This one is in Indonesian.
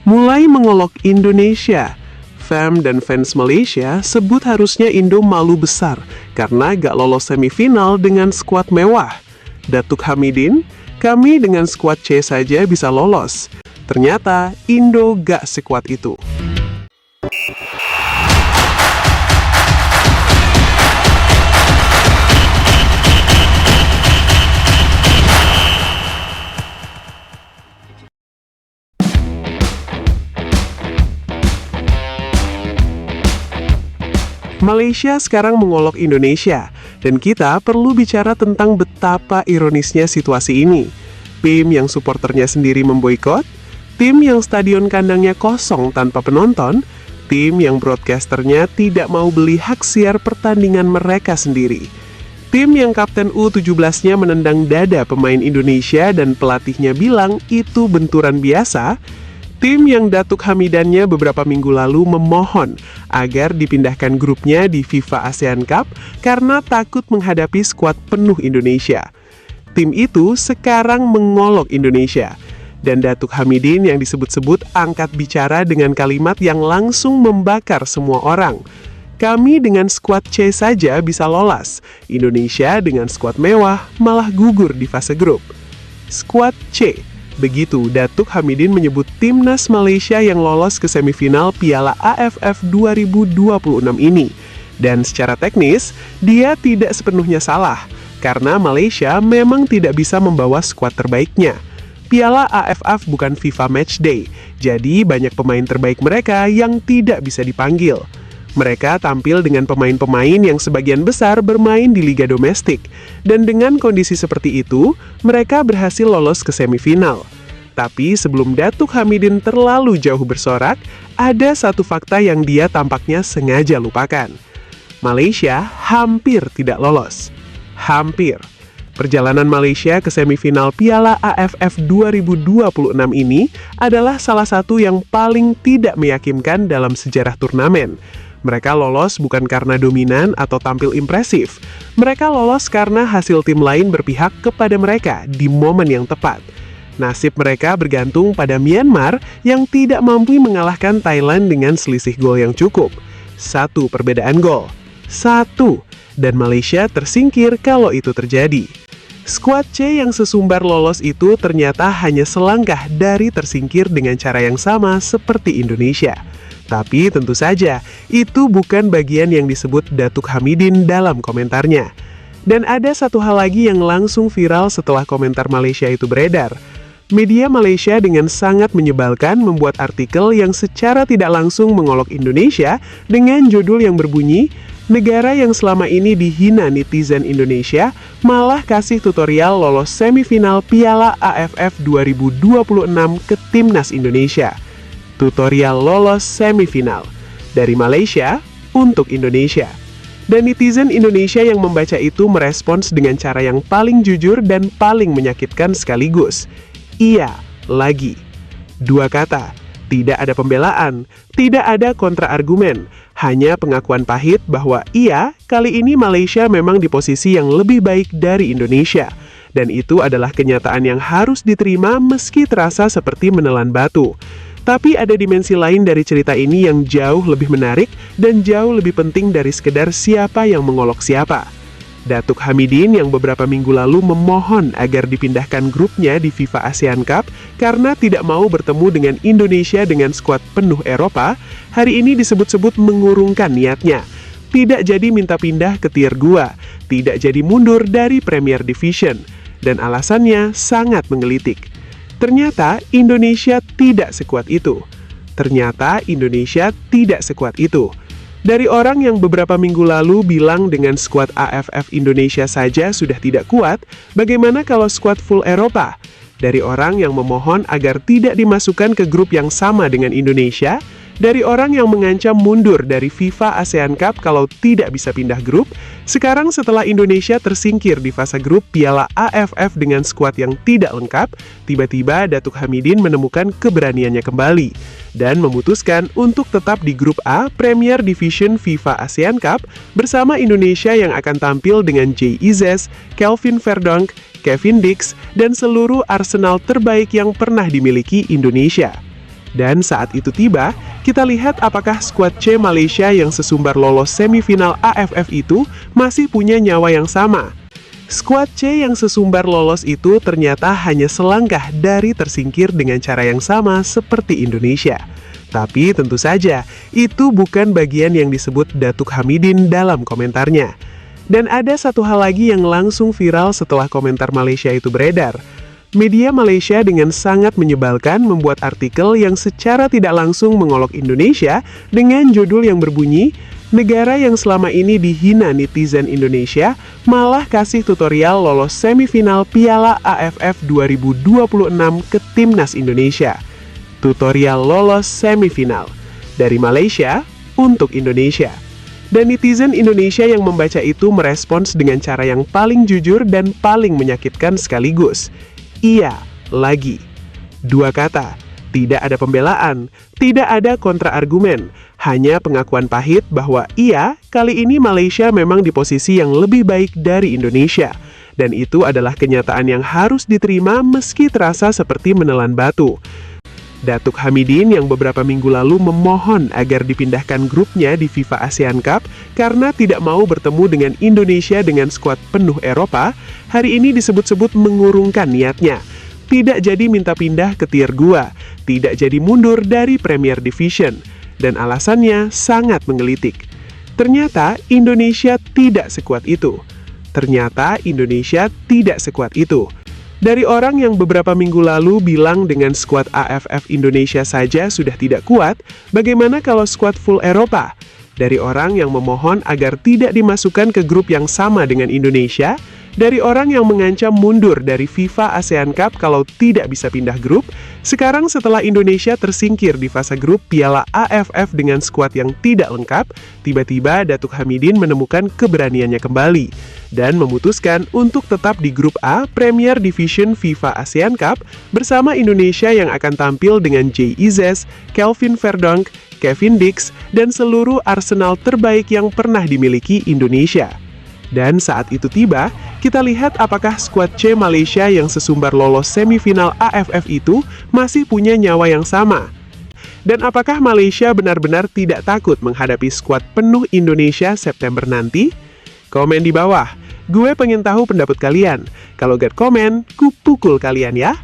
mulai mengolok Indonesia. Fam dan fans Malaysia sebut harusnya Indo malu besar karena gak lolos semifinal dengan skuad mewah. Datuk Hamidin, kami dengan skuad C saja bisa lolos. Ternyata Indo gak sekuat itu. Malaysia sekarang mengolok Indonesia, dan kita perlu bicara tentang betapa ironisnya situasi ini. Tim yang suporternya sendiri memboikot, tim yang stadion kandangnya kosong tanpa penonton, tim yang broadcasternya tidak mau beli hak siar pertandingan mereka sendiri. Tim yang kapten U17-nya menendang dada pemain Indonesia dan pelatihnya bilang itu benturan biasa. Tim yang Datuk Hamidannya beberapa minggu lalu memohon agar dipindahkan grupnya di FIFA ASEAN Cup karena takut menghadapi skuad penuh Indonesia. Tim itu sekarang mengolok Indonesia. Dan Datuk Hamidin yang disebut-sebut angkat bicara dengan kalimat yang langsung membakar semua orang. Kami dengan skuad C saja bisa lolos. Indonesia dengan skuad mewah malah gugur di fase grup. Skuad C. Begitu Datuk Hamidin menyebut timnas Malaysia yang lolos ke semifinal Piala AFF 2026 ini. Dan secara teknis, dia tidak sepenuhnya salah, karena Malaysia memang tidak bisa membawa skuad terbaiknya. Piala AFF bukan FIFA Matchday, jadi banyak pemain terbaik mereka yang tidak bisa dipanggil. Mereka tampil dengan pemain-pemain yang sebagian besar bermain di liga domestik, dan dengan kondisi seperti itu, mereka berhasil lolos ke semifinal. Tapi sebelum Datuk Hamidin terlalu jauh bersorak, ada satu fakta yang dia tampaknya sengaja lupakan. Malaysia hampir tidak lolos. Hampir. Perjalanan Malaysia ke semifinal Piala AFF 2026 ini adalah salah satu yang paling tidak meyakinkan dalam sejarah turnamen. Mereka lolos bukan karena dominan atau tampil impresif. Mereka lolos karena hasil tim lain berpihak kepada mereka di momen yang tepat. Nasib mereka bergantung pada Myanmar yang tidak mampu mengalahkan Thailand dengan selisih gol yang cukup. 1 perbedaan gol. 1. Dan Malaysia tersingkir kalau itu terjadi. Skuad C yang sesumbar lolos itu ternyata hanya selangkah dari tersingkir dengan cara yang sama seperti Indonesia. Tapi tentu saja, itu bukan bagian yang disebut Datuk Hamidin dalam komentarnya. Dan ada satu hal lagi yang langsung viral setelah komentar Malaysia itu beredar. Media Malaysia dengan sangat menyebalkan membuat artikel yang secara tidak langsung mengolok Indonesia dengan judul yang berbunyi, negara yang selama ini dihina netizen Indonesia malah kasih tutorial lolos semifinal Piala AFF 2026 ke Timnas Indonesia. Tutorial lolos semifinal dari Malaysia untuk Indonesia. Dan netizen Indonesia yang membaca itu merespons dengan cara yang paling jujur dan paling menyakitkan sekaligus. Iya, lagi. 2 kata, tidak ada pembelaan, tidak ada kontra-argumen, hanya pengakuan pahit bahwa iya, kali ini Malaysia memang di posisi yang lebih baik dari Indonesia. Dan itu adalah kenyataan yang harus diterima meski terasa seperti menelan batu. Tapi ada dimensi lain dari cerita ini yang jauh lebih menarik dan jauh lebih penting dari sekedar siapa yang mengolok siapa. Datuk Hamidin yang beberapa minggu lalu memohon agar dipindahkan grupnya di FIFA ASEAN Cup karena tidak mau bertemu dengan Indonesia dengan skuad penuh Eropa, hari ini disebut-sebut mengurungkan niatnya. Tidak jadi minta pindah ke tier 2, tidak jadi mundur dari Premier Division, dan alasannya sangat menggelitik. Ternyata Indonesia tidak sekuat itu. Ternyata Indonesia tidak sekuat itu. Dari orang yang beberapa minggu lalu bilang dengan skuad AFF Indonesia saja sudah tidak kuat, bagaimana kalau skuad full Eropa? Dari orang yang memohon agar tidak dimasukkan ke grup yang sama dengan Indonesia, dari orang yang mengancam mundur dari FIFA ASEAN Cup kalau tidak bisa pindah grup, sekarang setelah Indonesia tersingkir di fase grup Piala AFF dengan skuad yang tidak lengkap, tiba-tiba Datuk Hamidin menemukan keberaniannya kembali dan memutuskan untuk tetap di grup A Premier Division FIFA ASEAN Cup bersama Indonesia yang akan tampil dengan Jay Izzes, Kelvin Verdonk, Kevin Dix, dan seluruh arsenal terbaik yang pernah dimiliki Indonesia. Dan saat itu tiba, kita lihat apakah skuad C Malaysia yang sesumbar lolos semifinal AFF itu masih punya nyawa yang sama. Skuad C yang sesumbar lolos itu ternyata hanya selangkah dari tersingkir dengan cara yang sama seperti Indonesia. Tapi tentu saja, itu bukan bagian yang disebut Datuk Hamidin dalam komentarnya. Dan ada satu hal lagi yang langsung viral setelah komentar Malaysia itu beredar. Media Malaysia dengan sangat menyebalkan membuat artikel yang secara tidak langsung mengolok Indonesia dengan judul yang berbunyi, "Negara yang selama ini dihina netizen Indonesia malah kasih tutorial lolos semifinal Piala AFF 2026 ke Timnas Indonesia." Tutorial lolos semifinal dari Malaysia untuk Indonesia. Dan netizen Indonesia yang membaca itu merespons dengan cara yang paling jujur dan paling menyakitkan sekaligus. Iya, lagi. Dua kata, tidak ada pembelaan, tidak ada kontra-argumen, hanya pengakuan pahit bahwa iya, kali ini Malaysia memang di posisi yang lebih baik dari Indonesia. Dan itu adalah kenyataan yang harus diterima meski terasa seperti menelan batu. Datuk Hamidin yang beberapa minggu lalu memohon agar dipindahkan grupnya di FIFA ASEAN Cup karena tidak mau bertemu dengan Indonesia dengan skuad penuh Eropa, hari ini disebut-sebut mengurungkan niatnya. Tidak jadi minta pindah ke tier 2, tidak jadi mundur dari Premier Division, dan alasannya sangat menggelitik. Ternyata Indonesia tidak sekuat itu. Dari orang yang beberapa minggu lalu bilang dengan skuad AFF Indonesia saja sudah tidak kuat, bagaimana kalau skuad full Eropa? Dari orang yang memohon agar tidak dimasukkan ke grup yang sama dengan Indonesia, dari orang yang mengancam mundur dari FIFA ASEAN Cup kalau tidak bisa pindah grup, sekarang setelah Indonesia tersingkir di fase grup Piala AFF dengan skuad yang tidak lengkap, tiba-tiba Datuk Hamidin menemukan keberaniannya kembali dan memutuskan untuk tetap di grup A Premier Division FIFA ASEAN Cup bersama Indonesia yang akan tampil dengan Jay Izzes, Kelvin Verdonk, Kevin Dix, dan seluruh arsenal terbaik yang pernah dimiliki Indonesia. Dan saat itu tiba, kita lihat apakah skuad C Malaysia yang sesumbar lolos semifinal AFF itu masih punya nyawa yang sama. Dan apakah Malaysia benar-benar tidak takut menghadapi skuad penuh Indonesia September nanti? Komen di bawah. Gue pengen tahu pendapat kalian. Kalau gak komen, ku pukul kalian ya.